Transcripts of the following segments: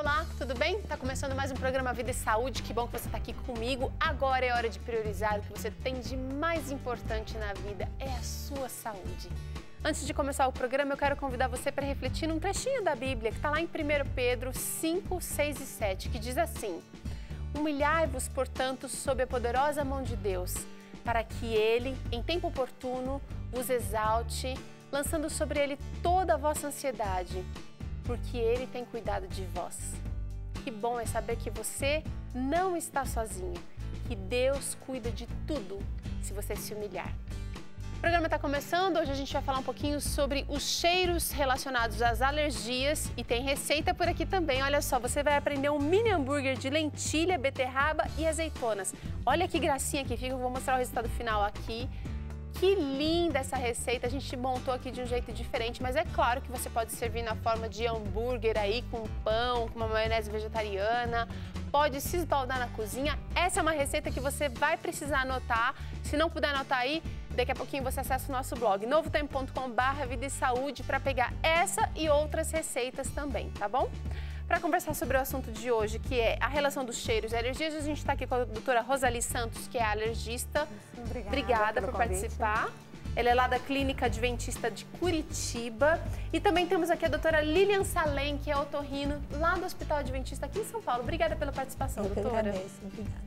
Olá, tudo bem? Tá começando mais um programa Vida e Saúde, que bom que você tá aqui comigo. Agora é hora de priorizar o que você tem de mais importante na vida, é a sua saúde. Antes de começar o programa, eu quero convidar você para refletir num trechinho da Bíblia, que está lá em 1 Pedro 5, 6 e 7, que diz assim: Humilhai-vos, portanto, sob a poderosa mão de Deus, para que Ele, em tempo oportuno, vos exalte, lançando sobre Ele toda a vossa ansiedade, porque Ele tem cuidado de vós. Que bom é saber que você não está sozinho, que Deus cuida de tudo se você se humilhar. O programa está começando, hoje a gente vai falar um pouquinho sobre os cheiros relacionados às alergias e tem receita por aqui também. Olha só, você vai aprender um mini hambúrguer de lentilha, beterraba e azeitonas. Olha que gracinha que fica, eu vou mostrar o resultado final aqui. Que linda essa receita, a gente montou aqui de um jeito diferente, mas é claro que você pode servir na forma de hambúrguer aí, com pão, com uma maionese vegetariana, pode se esbaldar na cozinha. Essa é uma receita que você vai precisar anotar, se não puder anotar aí, daqui a pouquinho você acessa o nosso blog, novotempo.com/vida e saúde, para pegar essa e outras receitas também, tá bom? Para conversar sobre o assunto de hoje, que é a relação dos cheiros e alergias, a gente está aqui com a doutora Rosali Santos, que é alergista. Obrigada por participar. Ela é lá da Clínica Adventista de Curitiba. E também temos aqui a doutora Lilian Salem, que é otorrino lá do Hospital Adventista aqui em São Paulo. Obrigada pela participação, doutora. Eu que agradeço, obrigada.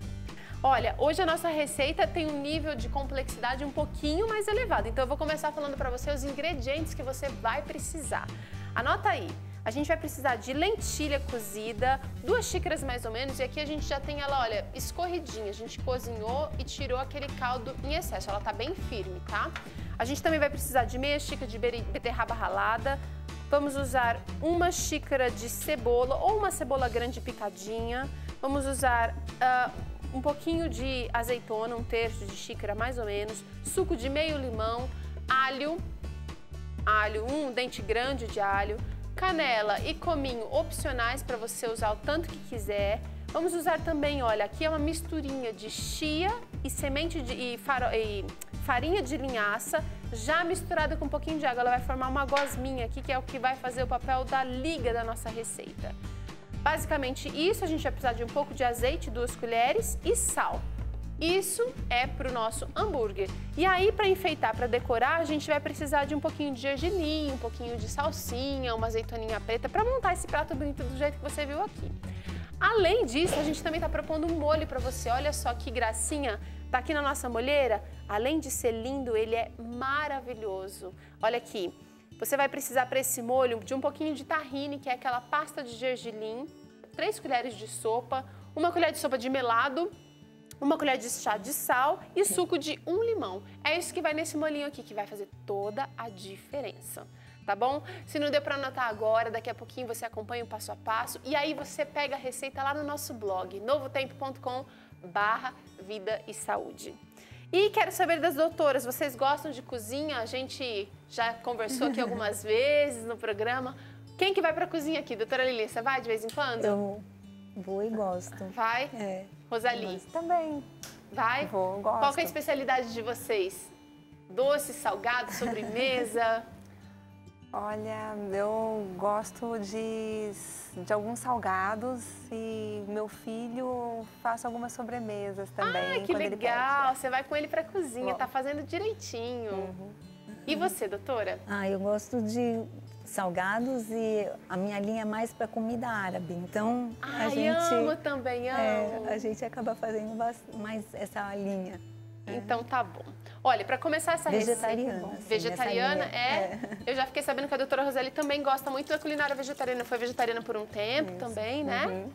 Olha, hoje a nossa receita tem um nível de complexidade um pouquinho mais elevado. Então eu vou começar falando para você os ingredientes que você vai precisar. Anota aí. A gente vai precisar de lentilha cozida, 2 xícaras mais ou menos, e aqui a gente já tem ela, olha, escorridinha. A gente cozinhou e tirou aquele caldo em excesso, ela tá bem firme, tá? A gente também vai precisar de meia xícara de beterraba ralada, vamos usar 1 xícara de cebola ou uma cebola grande picadinha, vamos usar um pouquinho de azeitona, 1/3 de xícara mais ou menos, suco de meio limão, alho, 1 dente grande de alho, canela e cominho opcionais para você usar o tanto que quiser. Vamos usar também, olha, aqui é uma misturinha de chia e farinha de linhaça, já misturada com um pouquinho de água. Ela vai formar uma gosminha aqui, que é o que vai fazer o papel da liga da nossa receita. Basicamente isso, a gente vai precisar de um pouco de azeite, 2 colheres e sal. Isso é para o nosso hambúrguer. E aí, para enfeitar, para decorar, a gente vai precisar de um pouquinho de gergelim, um pouquinho de salsinha, uma azeitoninha preta, para montar esse prato bonito do jeito que você viu aqui. Além disso, a gente também está propondo um molho para você. Olha só que gracinha, tá aqui na nossa molheira. Além de ser lindo, ele é maravilhoso. Olha aqui, você vai precisar para esse molho de um pouquinho de tahine, que é aquela pasta de gergelim, 3 colheres de sopa, 1 colher de sopa de melado, 1 colher de chá de sal e suco de 1 limão. É isso que vai nesse molinho aqui, que vai fazer toda a diferença, tá bom? Se não deu para anotar agora, daqui a pouquinho você acompanha o passo a passo e aí você pega a receita lá no nosso blog, novotempo.com/vida e saúde. E quero saber das doutoras, vocês gostam de cozinha? A gente já conversou aqui algumas vezes no programa. Quem que vai para a cozinha aqui? Doutora Lilian, você vai de vez em quando? Eu vou e gosto. Vai? É. Rosali? Também. Vai? Vou, gosto. Qual que é a especialidade de vocês? Doce, salgado, sobremesa? Olha, eu gosto de alguns salgados e meu filho faz algumas sobremesas também. Ah, que quando legal! Ele você vai com ele para a cozinha, Bom. tá fazendo direitinho. E você, doutora? Eu gosto de salgados e a minha linha é mais para comida árabe. Então, a gente amo também, amo. a gente acaba fazendo mais essa linha. Então tá bom. Olha, para começar essa Vegetariana, receita... sim, Vegetariana, essa linha, Eu já fiquei sabendo que a doutora Rosali também gosta muito da culinária vegetariana. Foi vegetariana por um tempo também, né?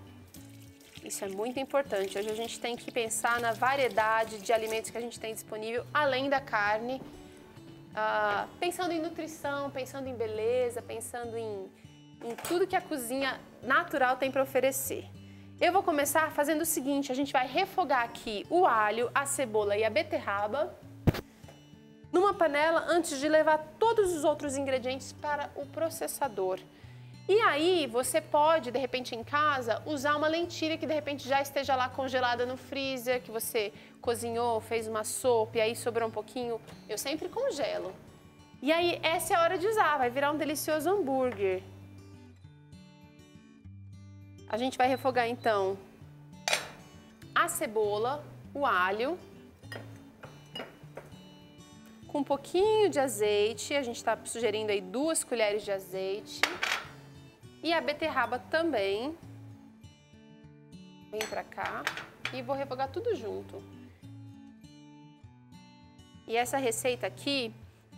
Isso é muito importante. Hoje a gente tem que pensar na variedade de alimentos que a gente tem disponível, além da carne. Pensando em nutrição, pensando em beleza, pensando em tudo que a cozinha natural tem para oferecer. Eu vou começar fazendo o seguinte, a gente vai refogar aqui o alho, a cebola e a beterraba numa panela antes de levar todos os outros ingredientes para o processador. E aí você pode, de repente em casa, usar uma lentilha que de repente já esteja lá congelada no freezer, que você cozinhou, fez uma sopa e aí sobrou um pouquinho. Eu sempre congelo. E aí essa é a hora de usar, vai virar um delicioso hambúrguer. A gente vai refogar, então, a cebola, o alho, com um pouquinho de azeite. A gente está sugerindo aí 2 colheres de azeite. E a beterraba também. Vem pra cá. E vou refogar tudo junto. E essa receita aqui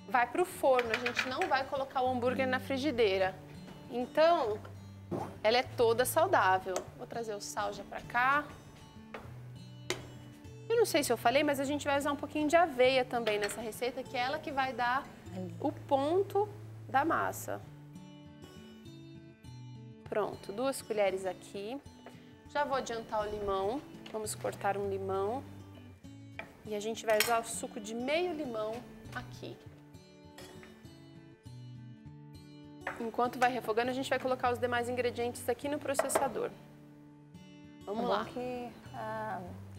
vai pro forno. A gente não vai colocar o hambúrguer na frigideira. Então, ela é toda saudável. Vou trazer o sal já pra cá. Eu não sei se eu falei, mas a gente vai usar um pouquinho de aveia também nessa receita, que é ela que vai dar o ponto da massa. Pronto, 2 colheres aqui. Já vou adiantar o limão. Vamos cortar um limão. E a gente vai usar o suco de meio limão aqui. Enquanto vai refogando, a gente vai colocar os demais ingredientes aqui no processador. Vamos lá. Que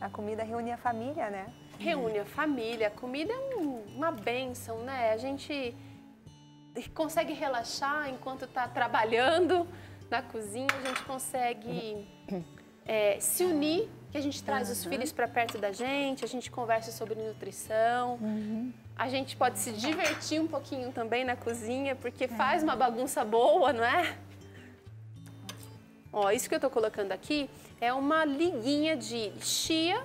a comida reúne a família, né? Reúne a família. A comida é uma bênção, né? A gente consegue relaxar enquanto está trabalhando na cozinha. A gente consegue se unir, que a gente traz os filhos para perto da gente, a gente conversa sobre nutrição. A gente pode se divertir um pouquinho também na cozinha, porque faz uma bagunça boa, não é? Ó, isso que eu tô colocando aqui é uma liguinha de chia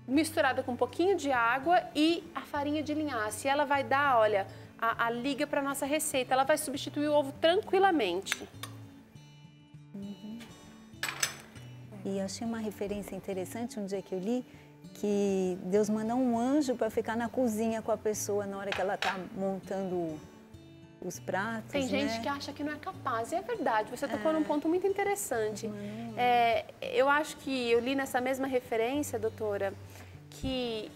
misturada com um pouquinho de água e a farinha de linhaça. E ela vai dar, olha, a liga para nossa receita. Ela vai substituir o ovo tranquilamente. E eu achei uma referência interessante um dia que eu li, que Deus manda um anjo para ficar na cozinha com a pessoa na hora que ela está montando os pratos. Tem gente que acha que não é capaz, e é verdade, você tocou num ponto muito interessante. Eu acho que eu li nessa mesma referência, doutora, que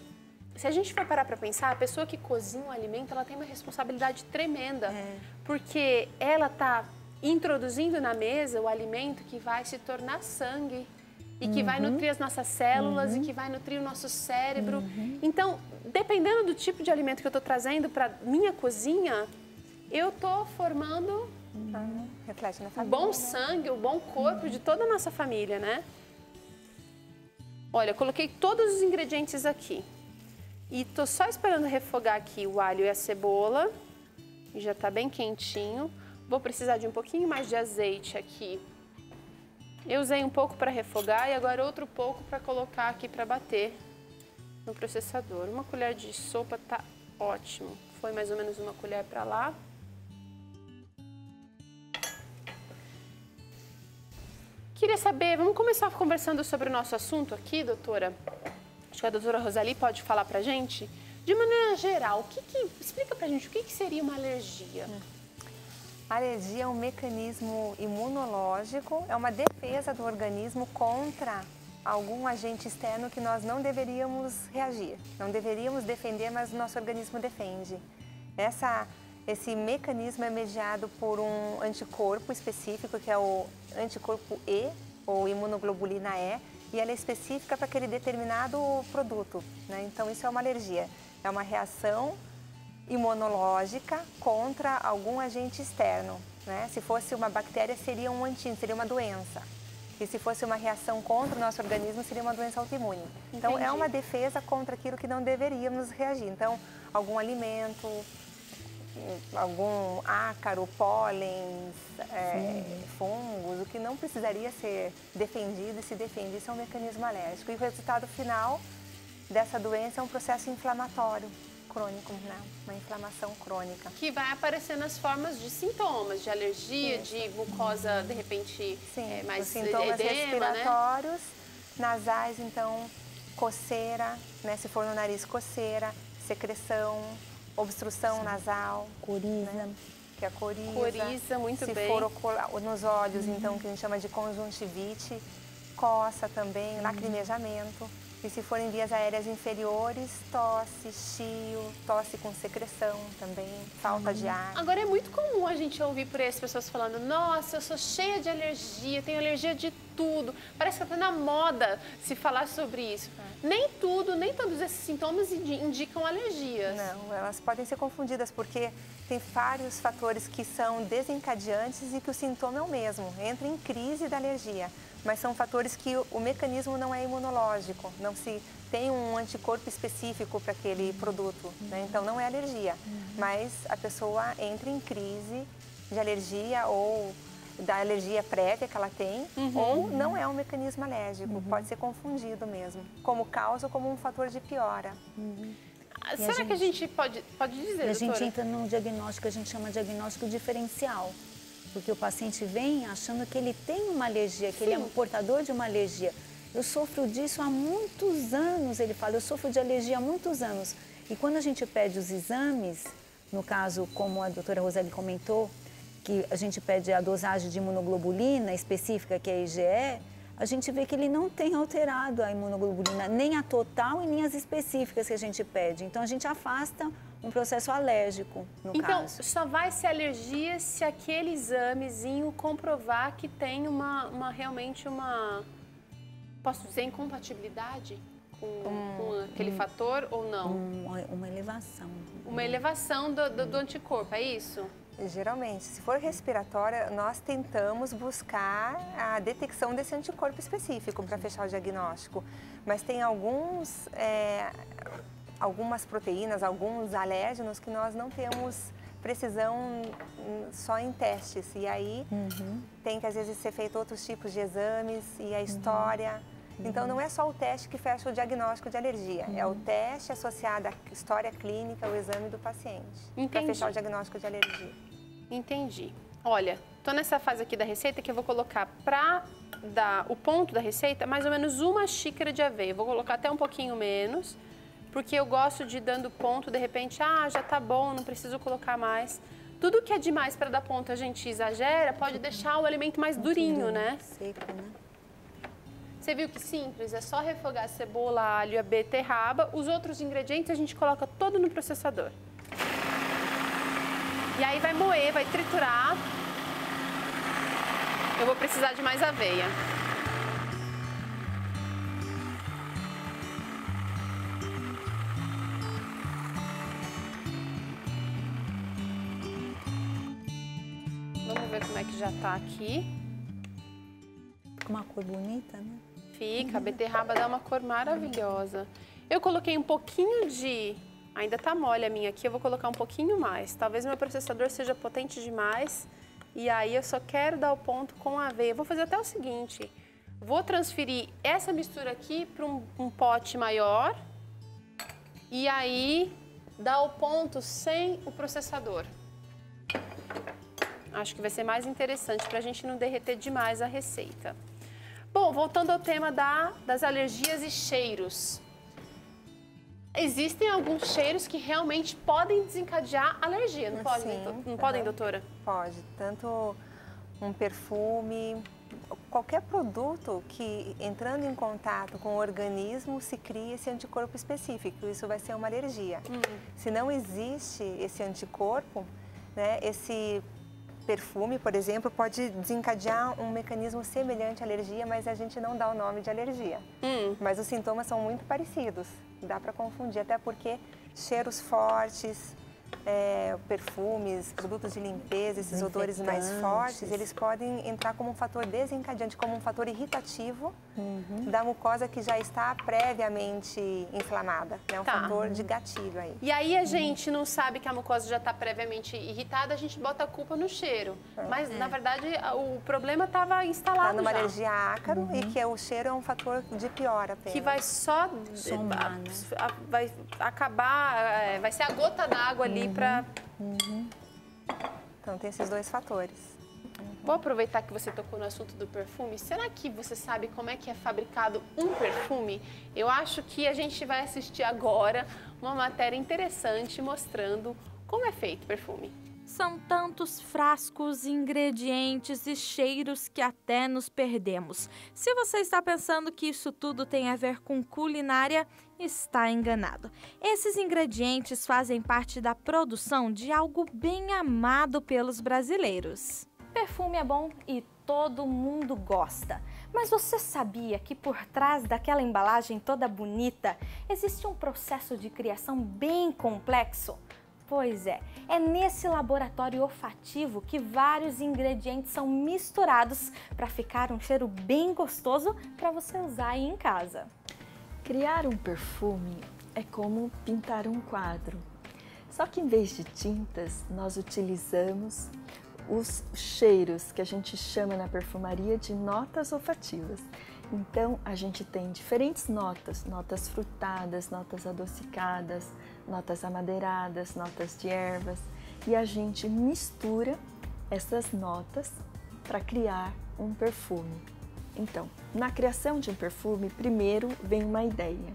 se a gente for parar para pensar, a pessoa que cozinha o alimento, ela tem uma responsabilidade tremenda, porque ela está introduzindo na mesa o alimento que vai se tornar sangue e que vai nutrir as nossas células e que vai nutrir o nosso cérebro. Então, dependendo do tipo de alimento que eu estou trazendo para minha cozinha, eu estou formando reflete na o família, bom sangue, o bom corpo de toda a nossa família, né? Olha, eu coloquei todos os ingredientes aqui. E tô só esperando refogar aqui o alho e a cebola. E já tá bem quentinho. Vou precisar de um pouquinho mais de azeite aqui. Eu usei um pouco para refogar e agora outro pouco para colocar aqui para bater no processador. 1 colher de sopa tá ótimo. Foi mais ou menos 1 colher para lá. Queria saber, vamos começar conversando sobre o nosso assunto aqui, doutora? Acho que a doutora Rosali pode falar pra gente. De maneira geral, explica pra gente o que seria uma alergia. A alergia é um mecanismo imunológico, é uma defesa do organismo contra algum agente externo que nós não deveríamos reagir. Não deveríamos defender, mas o nosso organismo defende. Esse mecanismo é mediado por um anticorpo específico, que é o anticorpo E, ou imunoglobulina E, e ela é específica para aquele determinado produto, né? Então, isso é uma alergia. É uma reação imunológica contra algum agente externo, né? Se fosse uma bactéria, seria um antígeno, seria uma doença. E se fosse uma reação contra o nosso organismo, seria uma doença autoimune. Então, Entendi. é uma defesa contra aquilo que não deveríamos reagir. Então, algum alimento, algum ácaro, pólen, fungos, o que não precisaria ser defendido e se defende, isso é um mecanismo alérgico. E o resultado final dessa doença é um processo inflamatório crônico, né? Uma inflamação crônica. Que vai aparecer nas formas de sintomas, de alergia, de mucosa, de repente, mais os sintomas edema, respiratórios, né? nasais, então, coceira, né? Se for no nariz, coceira, secreção, obstrução nasal. Coriza. Né? Que é a coriza. Coriza, muito Se bem. for nos olhos, então, que a gente chama de conjuntivite, coça também, lacrimejamento. E se for em vias aéreas inferiores, tosse, chio, tosse com secreção também, falta de ar. Agora, é muito comum a gente ouvir por aí as pessoas falando: nossa, eu sou cheia de alergia, tenho alergia de tudo. Parece que está na moda se falar sobre isso. Nem tudo, nem todos esses sintomas indicam alergias. Não, elas podem ser confundidas porque tem vários fatores que são desencadeantes e que o sintoma é o mesmo, entra em crise da alergia. Mas são fatores que o mecanismo não é imunológico, não se tem um anticorpo específico para aquele produto, né? Então não é alergia, mas a pessoa entra em crise de alergia ou da alergia prévia que ela tem, ou não é um mecanismo alérgico, pode ser confundido mesmo, como causa ou como um fator de piora. Será que a gente pode dizer, doutora? A gente entra num diagnóstico que a gente chama de diagnóstico diferencial. Porque o paciente vem achando que ele tem uma alergia, que ele é um portador de uma alergia. Eu sofro disso há muitos anos, ele fala, eu sofro de alergia há muitos anos. E quando a gente pede os exames, no caso, como a doutora Roseli comentou, que a gente pede a dosagem de imunoglobulina específica, que é a IgE, a gente vê que ele não tem alterado a imunoglobulina, nem a total e nem as específicas que a gente pede. Então, a gente afasta um processo alérgico, no caso. Então, só vai ser alergia se aquele examezinho comprovar que tem realmente uma, posso dizer, incompatibilidade com aquele fator ou não? Uma elevação. Uma elevação do anticorpo, é isso? Geralmente, se for respiratória, nós tentamos buscar a detecção desse anticorpo específico para fechar o diagnóstico. Mas tem algumas proteínas, alguns alérgenos que nós não temos precisão só em testes. E aí tem que às vezes ser feito outros tipos de exames e a história. Então não é só o teste que fecha o diagnóstico de alergia, é o teste associado à história clínica, o exame do paciente, para fechar o diagnóstico de alergia. Entendi. Olha, tô nessa fase aqui da receita que eu vou colocar para dar o ponto da receita mais ou menos 1 xícara de aveia. Vou colocar até um pouquinho menos, porque eu gosto de dando ponto, de repente, já tá bom, não preciso colocar mais. Tudo que é demais para dar ponto a gente exagera, pode deixar o alimento mais durinho, né? Seco, né? Você viu que simples? É só refogar a cebola, alho, a beterraba. Os outros ingredientes a gente coloca todo no processador. E aí vai moer, vai triturar. Eu vou precisar de mais aveia. Vamos ver como é que já tá aqui. Fica uma cor bonita, né? Fica, a beterraba dá uma cor maravilhosa. Eu coloquei um pouquinho de... Ainda tá mole a minha aqui, eu vou colocar um pouquinho mais. Talvez meu processador seja potente demais. E aí eu só quero dar o ponto com a aveia. Vou fazer até o seguinte. Vou transferir essa mistura aqui para um pote maior. E aí dar o ponto sem o processador. Acho que vai ser mais interessante para a gente não derreter demais a receita. Bom, voltando ao tema das alergias e cheiros. Existem alguns cheiros que realmente podem desencadear alergia, não podem, podem, doutora? Pode, tanto um perfume, qualquer produto que entrando em contato com o organismo se cria esse anticorpo específico, isso vai ser uma alergia. Se não existe esse anticorpo, né, esse perfume, por exemplo, pode desencadear um mecanismo semelhante à alergia, mas a gente não dá o nome de alergia. Mas os sintomas são muito parecidos, dá para confundir, até porque cheiros fortes, perfumes, produtos de limpeza, esses odores mais fortes, eles podem entrar como um fator desencadeante, como um fator irritativo da mucosa que já está previamente inflamada, né? Um fator de gatilho aí. E aí a gente não sabe que a mucosa já está previamente irritada, a gente bota a culpa no cheiro. Mas, na verdade, o problema estava instalado numa já. alergia ácaro e que o cheiro é um fator de pior apenas. Que vai só somar, né? Vai acabar, vai ser a gota d'água ali para... Então tem esses dois fatores. Vou aproveitar que você tocou no assunto do perfume. Será que você sabe como é que é fabricado um perfume? Eu acho que a gente vai assistir agora uma matéria interessante mostrando como é feito o perfume. São tantos frascos, ingredientes e cheiros que até nos perdemos. Se você está pensando que isso tudo tem a ver com culinária, está enganado. Esses ingredientes fazem parte da produção de algo bem amado pelos brasileiros. Perfume é bom e todo mundo gosta. Mas você sabia que por trás daquela embalagem toda bonita existe um processo de criação bem complexo? Pois é nesse laboratório olfativo que vários ingredientes são misturados para ficar um cheiro bem gostoso para você usar aí em casa. Criar um perfume é como pintar um quadro. Só que em vez de tintas, nós utilizamos os cheiros que a gente chama na perfumaria de notas olfativas. Então, a gente tem diferentes notas, notas frutadas, notas adocicadas, notas amadeiradas, notas de ervas, e a gente mistura essas notas para criar um perfume. Então, na criação de um perfume, primeiro vem uma ideia.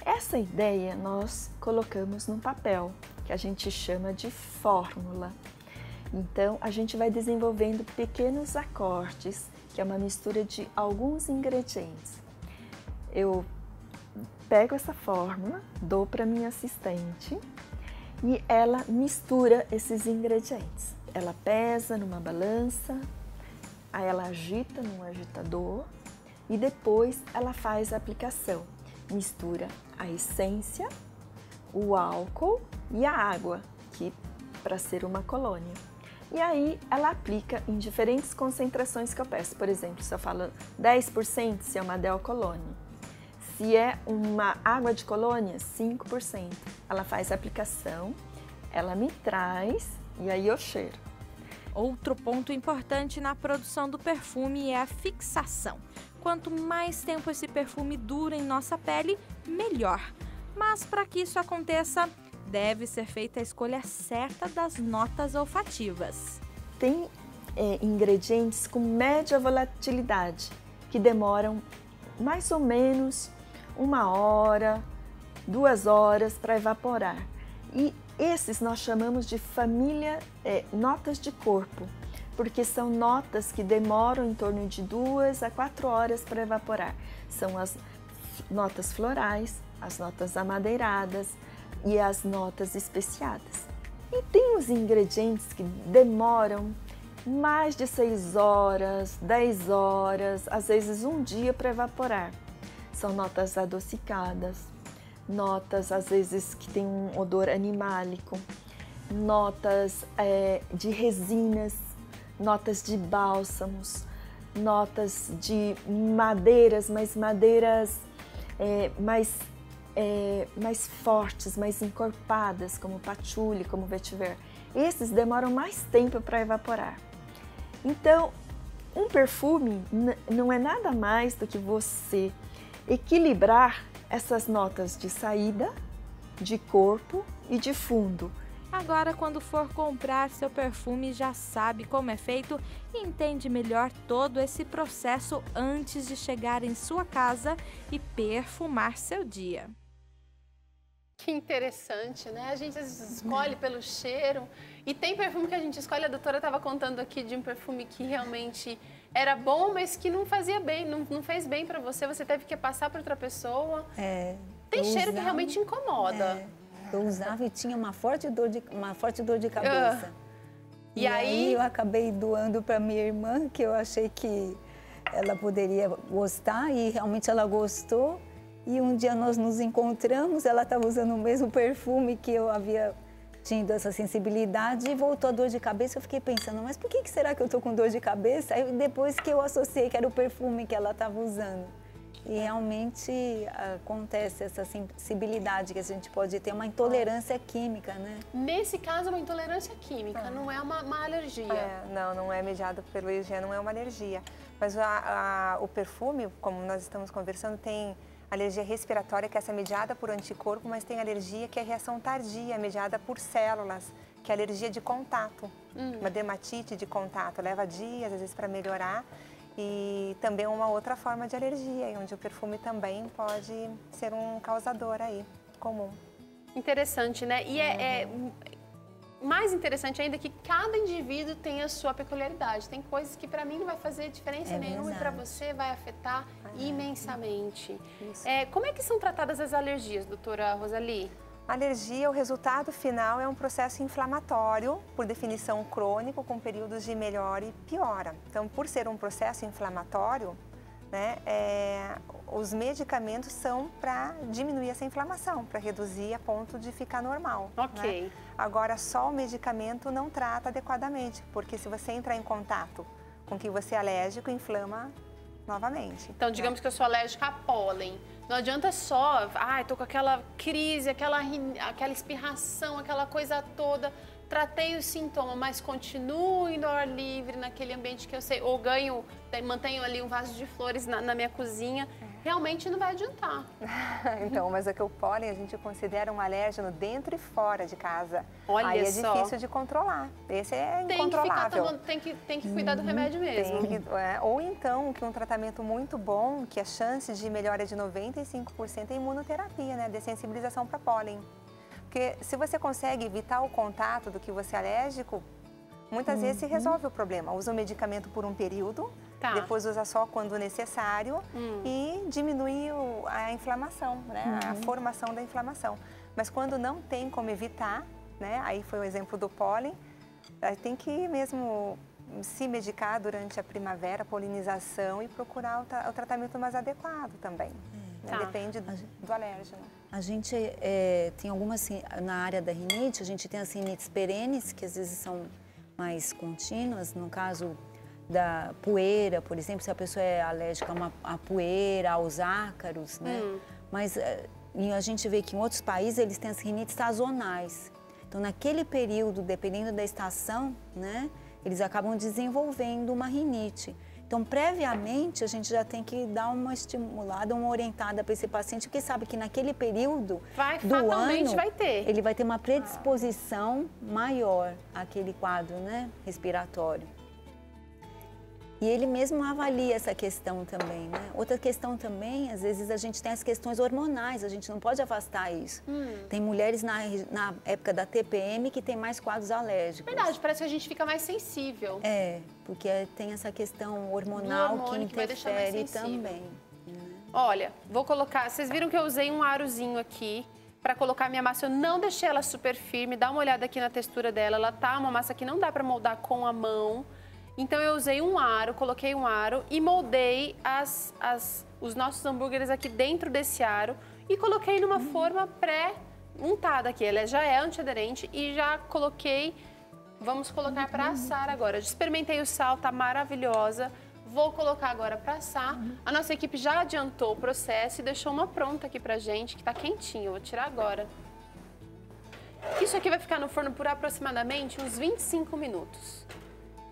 Essa ideia nós colocamos num papel, que a gente chama de fórmula. Então, a gente vai desenvolvendo pequenos acordes, que é uma mistura de alguns ingredientes. Eu pego essa fórmula, dou para minha assistente e ela mistura esses ingredientes. Ela pesa numa balança, aí ela agita num agitador e depois ela faz a aplicação. Mistura a essência, o álcool e a água, que para ser uma colônia. E aí ela aplica em diferentes concentrações que eu peço. Por exemplo, se eu falo 10%, se é uma Del Colônia. Se é uma água de colônia, 5%. Ela faz a aplicação, ela me traz e aí eu cheiro. Outro ponto importante na produção do perfume é a fixação. Quanto mais tempo esse perfume dura em nossa pele, melhor. Mas para que isso aconteça, deve ser feita a escolha certa das notas olfativas. Tem ingredientes com média volatilidade, que demoram mais ou menos 1 hora, 2 horas para evaporar. E esses nós chamamos de família notas de corpo, porque são notas que demoram em torno de 2 a 4 horas para evaporar. São as notas florais, as notas amadeiradas e as notas especiadas. E tem os ingredientes que demoram mais de 6 horas, 10 horas, às vezes 1 dia para evaporar. São notas adocicadas, notas às vezes que tem um odor animálico, notas de resinas, notas de bálsamos, notas de madeiras, mas madeiras mais fortes, mais encorpadas, como patchouli, como vetiver. Esses demoram mais tempo para evaporar. Então, um perfume não é nada mais do que você equilibrar essas notas de saída, de corpo e de fundo. Agora, quando for comprar seu perfume, já sabe como é feito e entende melhor todo esse processo antes de chegar em sua casa e perfumar seu dia. Que interessante, né? A gente escolhe pelo cheiro e tem perfume que a gente escolhe. A doutora estava contando aqui de um perfume que realmente era bom, mas que não fazia bem, não fez bem para você. Você teve que passar para outra pessoa. Tem cheiro que realmente incomoda. Eu usava e tinha uma forte dor de cabeça. E aí eu acabei doando para minha irmã, que eu achei que ela poderia gostar e realmente ela gostou. E um dia nós nos encontramos, ela estava usando o mesmo perfume que eu havia tido essa sensibilidade e voltou a dor de cabeça. Eu fiquei pensando, mas por que será que eu estou com dor de cabeça? Aí depois que eu associei que era o perfume que ela estava usando. E realmente acontece essa sensibilidade que a gente pode ter, uma intolerância química, né? Nesse caso, é uma intolerância química, não é uma alergia. Não é mediado pela alergia, não é uma alergia. Mas o perfume, como nós estamos conversando, tem alergia respiratória, que é essa mediada por anticorpo, mas tem alergia que é reação tardia, mediada por células, que é alergia de contato, uma dermatite de contato, leva dias, às vezes, para melhorar. E também uma outra forma de alergia, onde o perfume também pode ser um causador aí, comum. Interessante, né? E mais interessante ainda que cada indivíduo tem a sua peculiaridade. Tem coisas que para mim não vai fazer diferença nenhuma e para você vai afetar imensamente. Como é que são tratadas as alergias, doutora Rosali? Alergia, o resultado final é um processo inflamatório, por definição crônico, com períodos de melhora e piora. Então, por ser um processo inflamatório, né, os medicamentos são para diminuir essa inflamação, para reduzir a ponto de ficar normal. Ok. Né? Agora, só o medicamento não trata adequadamente, porque se você entrar em contato com o que você é alérgico, inflama novamente. Então, digamos que eu sou alérgica a pólen. Não adianta só, tô com aquela crise, aquela espirração, aquela coisa toda. Tratei o sintoma, mas continuo indo ao ar livre, naquele ambiente que eu sei, ou mantenho ali um vaso de flores na minha cozinha, realmente não vai adiantar. Então, mas é que o pólen a gente considera um alérgeno dentro e fora de casa. Olha Aí é só. difícil de controlar. Esse é incontrolável. Tem que cuidar do remédio mesmo. Ou então, que um tratamento muito bom, que a chance de melhora é de 95% é imunoterapia, né? Dessensibilização para pólen. Porque se você consegue evitar o contato do que você é alérgico, muitas vezes se resolve o problema. Usa o medicamento por um período, depois usa só quando necessário e diminui a inflamação, né? A formação da inflamação. Mas quando não tem como evitar, né? Aí foi o exemplo do pólen, aí tem que mesmo se medicar durante a primavera, a polinização e procurar o tratamento mais adequado também. Né? Depende do alérgeno. A gente tem algumas, na área da rinite, a gente tem as rinites perenes, que às vezes são mais contínuas, no caso da poeira, por exemplo, se a pessoa é alérgica a poeira, aos ácaros, né? Mas a gente vê que em outros países eles têm as rinites sazonais. Então, naquele período, dependendo da estação, né, eles acabam desenvolvendo uma rinite. Então, previamente, a gente já tem que dar uma estimulada, uma orientada para esse paciente, porque sabe que naquele período do ano, ele vai ter uma predisposição maior àquele quadro, né, respiratório. E ele mesmo avalia essa questão também, né? Outra questão também, às vezes a gente tem as questões hormonais, a gente não pode afastar isso. Tem mulheres na época da TPM que tem mais quadros alérgicos. Verdade, parece que a gente fica mais sensível. Porque tem essa questão hormonal que interfere também. Olha, vou colocar, vocês viram que eu usei um arozinho aqui para colocar minha massa, eu não deixei ela super firme, dá uma olhada aqui na textura dela, ela tá uma massa que não dá para moldar com a mão. Então, eu usei um aro, coloquei um aro e moldei os nossos hambúrgueres aqui dentro desse aro e coloquei numa forma pré-untada aqui. Ela já é antiaderente e já coloquei, vamos colocar para assar agora. Eu experimentei o sal, tá maravilhosa. Vou colocar agora para assar. A nossa equipe já adiantou o processo e deixou uma pronta aqui pra gente, que tá quentinha. Eu vou tirar agora. Isso aqui vai ficar no forno por aproximadamente uns 25 minutos.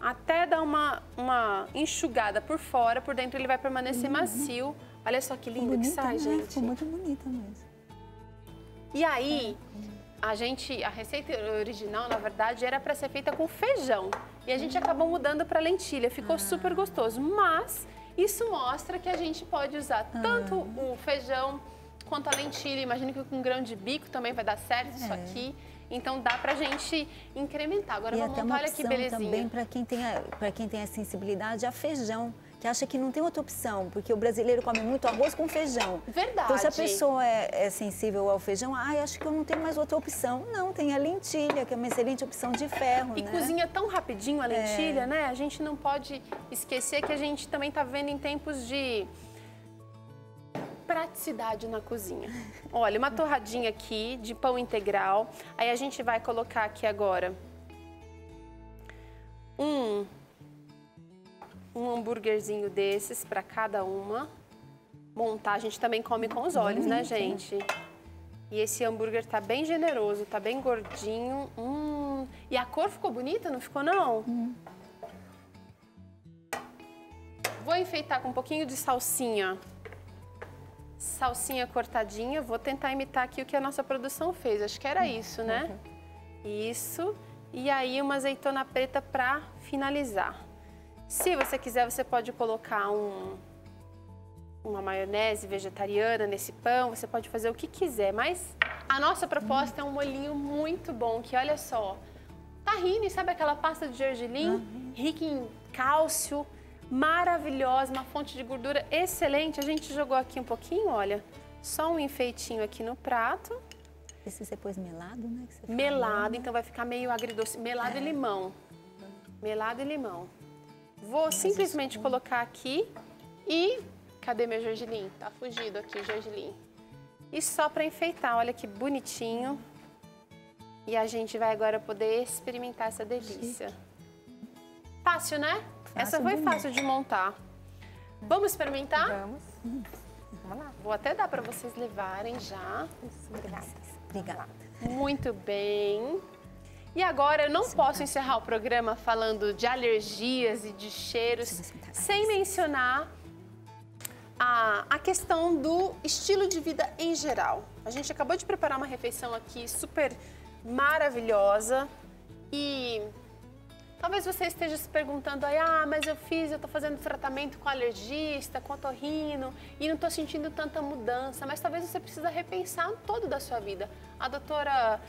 Até dar uma enxugada por fora, por dentro ele vai permanecer macio. Olha só que lindo que sai, gente. Ficou muito bonita mesmo. E aí, a receita original, na verdade, era para ser feita com feijão. E a gente acabou mudando para lentilha, ficou super gostoso. Mas isso mostra que a gente pode usar tanto o feijão quanto a lentilha. Imagino que com grão de bico também vai dar certo isso aqui. Então dá pra gente incrementar. Agora vamos montar, olha que belezinha. Também para quem tem a sensibilidade a feijão, que acha que não tem outra opção, porque o brasileiro come muito arroz com feijão. Verdade. Então se a pessoa é sensível ao feijão, acho que eu não tenho mais outra opção. Não, tem a lentilha, que é uma excelente opção de ferro, E cozinha tão rapidinho a lentilha, né? A gente não pode esquecer que a gente também tá vendo em tempos de praticidade na cozinha. Olha, uma torradinha aqui de pão integral. Aí a gente vai colocar aqui agora um hambúrguerzinho desses para cada uma. Montar, a gente também come com os olhos, né, gente? E esse hambúrguer tá bem generoso, tá bem gordinho. E a cor ficou bonita, não ficou não? Vou enfeitar com um pouquinho de salsinha. Salsinha cortadinha, vou tentar imitar aqui o que a nossa produção fez, acho que era isso, né? Isso, e aí uma azeitona preta para finalizar. Se você quiser, você pode colocar uma maionese vegetariana nesse pão, você pode fazer o que quiser, mas a nossa proposta é um molhinho muito bom, que olha só, tahine, sabe aquela pasta de gergelim, rica em cálcio, maravilhosa, uma fonte de gordura excelente. A gente jogou aqui um pouquinho, olha, só um enfeitinho aqui no prato. Esse você pôs melado, né? Que você melado, falou, né? então vai ficar meio agridoce. Melado e limão. Melado e limão. Vou simplesmente colocar aqui e Cadê meu gergelim? Tá fugido aqui o gergelim. E só para enfeitar, olha que bonitinho. E a gente vai agora poder experimentar essa delícia. Fácil, né? Essa foi fácil de montar. Vamos experimentar? Vamos. Vamos lá. Vou até dar para vocês levarem já. Obrigada. Obrigada. Muito bem. E agora eu não posso encerrar o programa falando de alergias e de cheiros sem mencionar a questão do estilo de vida em geral. A gente acabou de preparar uma refeição aqui super maravilhosa e talvez você esteja se perguntando aí, mas eu tô fazendo tratamento com alergista, com otorrino e não tô sentindo tanta mudança, mas talvez você precisa repensar todo da sua vida. A doutora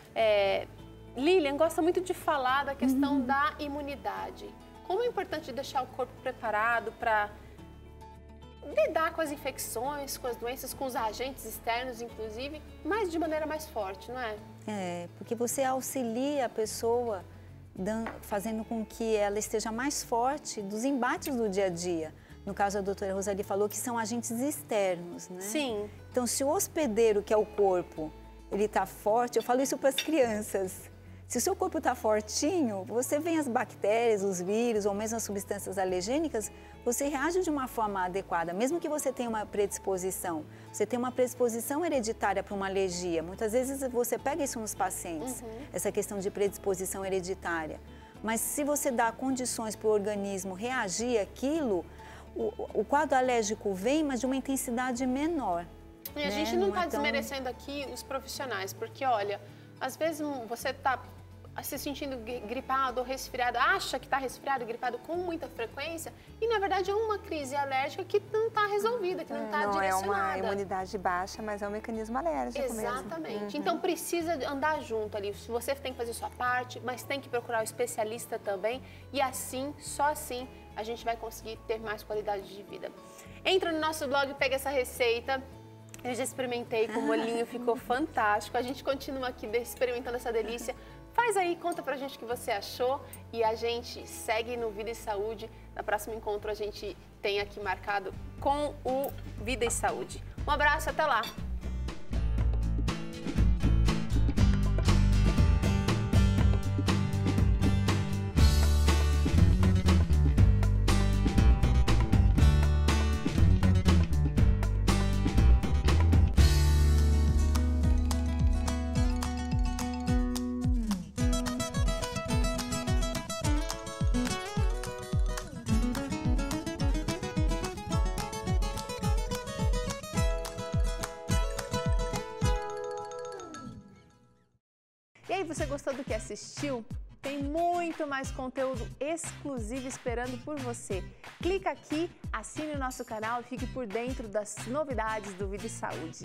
Lilian gosta muito de falar da questão da imunidade. Como é importante deixar o corpo preparado para lidar com as infecções, com as doenças, com os agentes externos, inclusive, mas de maneira mais forte, não é? É, porque você auxilia a pessoa fazendo com que ela esteja mais forte dos embates do dia a dia. No caso, a doutora Rosali falou que são agentes externos, né? Sim. Então, se o hospedeiro, que é o corpo, ele está forte, eu falo isso para as crianças. Se o seu corpo está fortinho, você vê as bactérias, os vírus ou mesmo as substâncias alergênicas, você reage de uma forma adequada, mesmo que você tenha uma predisposição. Você tem uma predisposição hereditária para uma alergia. Muitas vezes você pega isso nos pacientes, essa questão de predisposição hereditária. Mas se você dá condições para o organismo reagir àquilo, o quadro alérgico vem, mas de uma intensidade menor. E a gente não está desmerecendo aqui os profissionais, porque olha, às vezes você está se sentindo gripado ou resfriado, acha que está resfriado, gripado com muita frequência e na verdade é uma crise alérgica que não está resolvida, que não está direcionada. Não é uma imunidade baixa, mas é um mecanismo alérgico mesmo. Exatamente. Então precisa andar junto ali. Você tem que fazer sua parte, mas tem que procurar o especialista também e assim, só assim, a gente vai conseguir ter mais qualidade de vida. Entra no nosso blog, pega essa receita. Eu já experimentei com o molhinho, ficou fantástico. A gente continua aqui experimentando essa delícia. Faz aí, conta pra gente o que você achou e a gente segue no Vida e Saúde. No próximo encontro a gente tem aqui marcado com o Vida e Saúde. Um abraço, até lá! E aí, você gostou do que assistiu? Tem muito mais conteúdo exclusivo esperando por você. Clica aqui, assine o nosso canal e fique por dentro das novidades do Vida e Saúde.